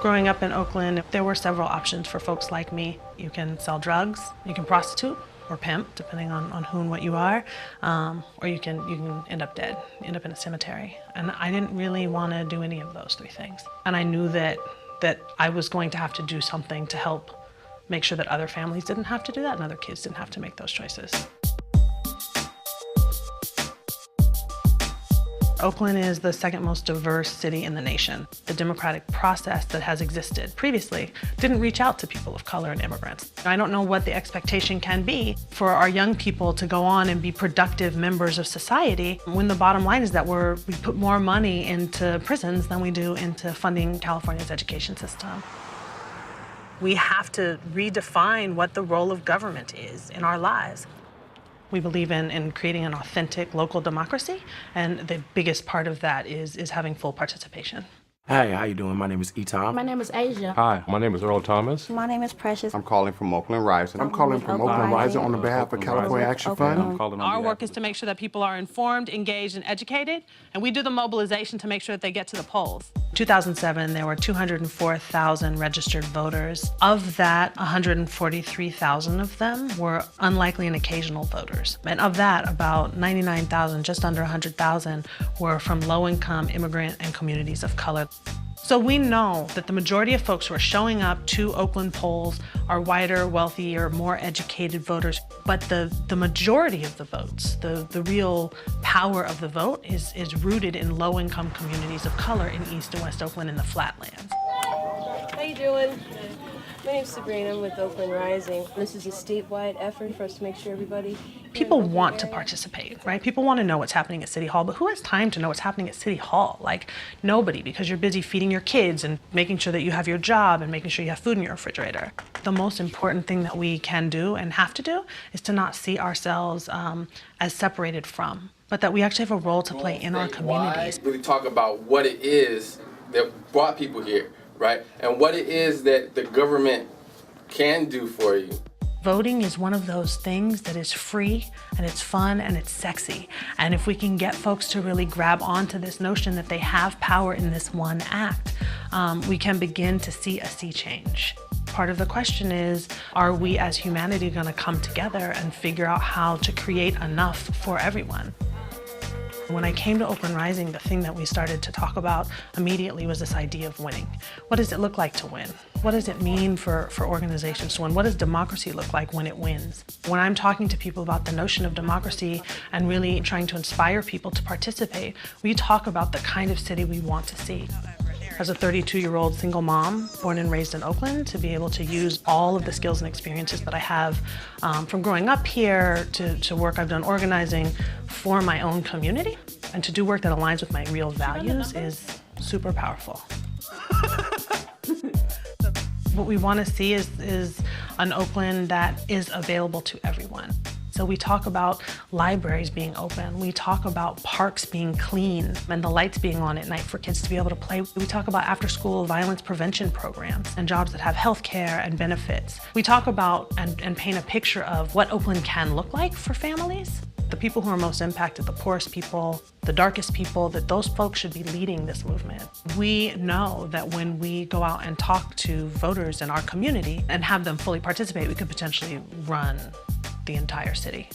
Growing up in Oakland, there were several options for folks like me. You can sell drugs, you can prostitute or pimp, depending on who and what you are, or you can end up dead, end up in a cemetery. And I didn't really want to do any of those three things. And I knew that I was going to have to do something to help make sure that other families didn't have to do that and other kids didn't have to make those choices. Oakland is the second most diverse city in the nation. The democratic process that has existed previously didn't reach out to people of color and immigrants. I don't know what the expectation can be for our young people to go on and be productive members of society when the bottom line is that we put more money into prisons than we do into funding California's education system. We have to redefine what the role of government is in our lives. We believe in creating an authentic local democracy, and the biggest part of that is having full participation. Hey, how you doing? My name is Etam. My name is Asia. Hi, my name is Earl Thomas. My name is Precious. I'm calling from Oakland Rising. I'm calling from Oakland Rising on behalf of California Action Fund. Our work is to make sure that people are informed, engaged, and educated, and we do the mobilization to make sure that they get to the polls. In 2007, there were 204,000 registered voters. Of that, 143,000 of them were unlikely and occasional voters. And of that, about 99,000, just under 100,000, were from low-income immigrant and communities of color. So we know that the majority of folks who are showing up to Oakland polls are whiter, wealthier, more educated voters. But the majority of the votes, the real power of the vote is rooted in low-income communities of color in East and West Oakland in the Flatlands. How you doing? My name's Sabrina. I'm with Oakland Rising. This is a statewide effort for us to make sure everybody... People want to participate, right? People want to know what's happening at City Hall, but who has time to know what's happening at City Hall? Like, nobody, because you're busy feeding your kids and making sure that you have your job and making sure you have food in your refrigerator. The most important thing that we can do and have to do is to not see ourselves as separated from, but that we actually have a role to play in our communities. Really talk about what it is that brought people here, right? And what it is that the government can do for you. Voting is one of those things that is free and it's fun and it's sexy. And if we can get folks to really grab onto this notion that they have power in this one act, we can begin to see a sea change. Part of the question is, are we as humanity going to come together and figure out how to create enough for everyone? When I came to Oakland Rising, the thing that we started to talk about immediately was this idea of winning. What does it look like to win? What does it mean for organizations to win? What does democracy look like when it wins? When I'm talking to people about the notion of democracy and really trying to inspire people to participate, we talk about the kind of city we want to see. As a 32-year-old single mom, born and raised in Oakland, to be able to use all of the skills and experiences that I have from growing up here to work I've done organizing for my own community, and to do work that aligns with my real values is super powerful. What we want to see is an Oakland that is available to everyone. So we talk about libraries being open, we talk about parks being clean and the lights being on at night for kids to be able to play. We talk about after-school violence prevention programs and jobs that have health care and benefits. We talk about and paint a picture of what Oakland can look like for families. The people who are most impacted, the poorest people, the darkest people, that those folks should be leading this movement. We know that when we go out and talk to voters in our community and have them fully participate, we could potentially run the entire city.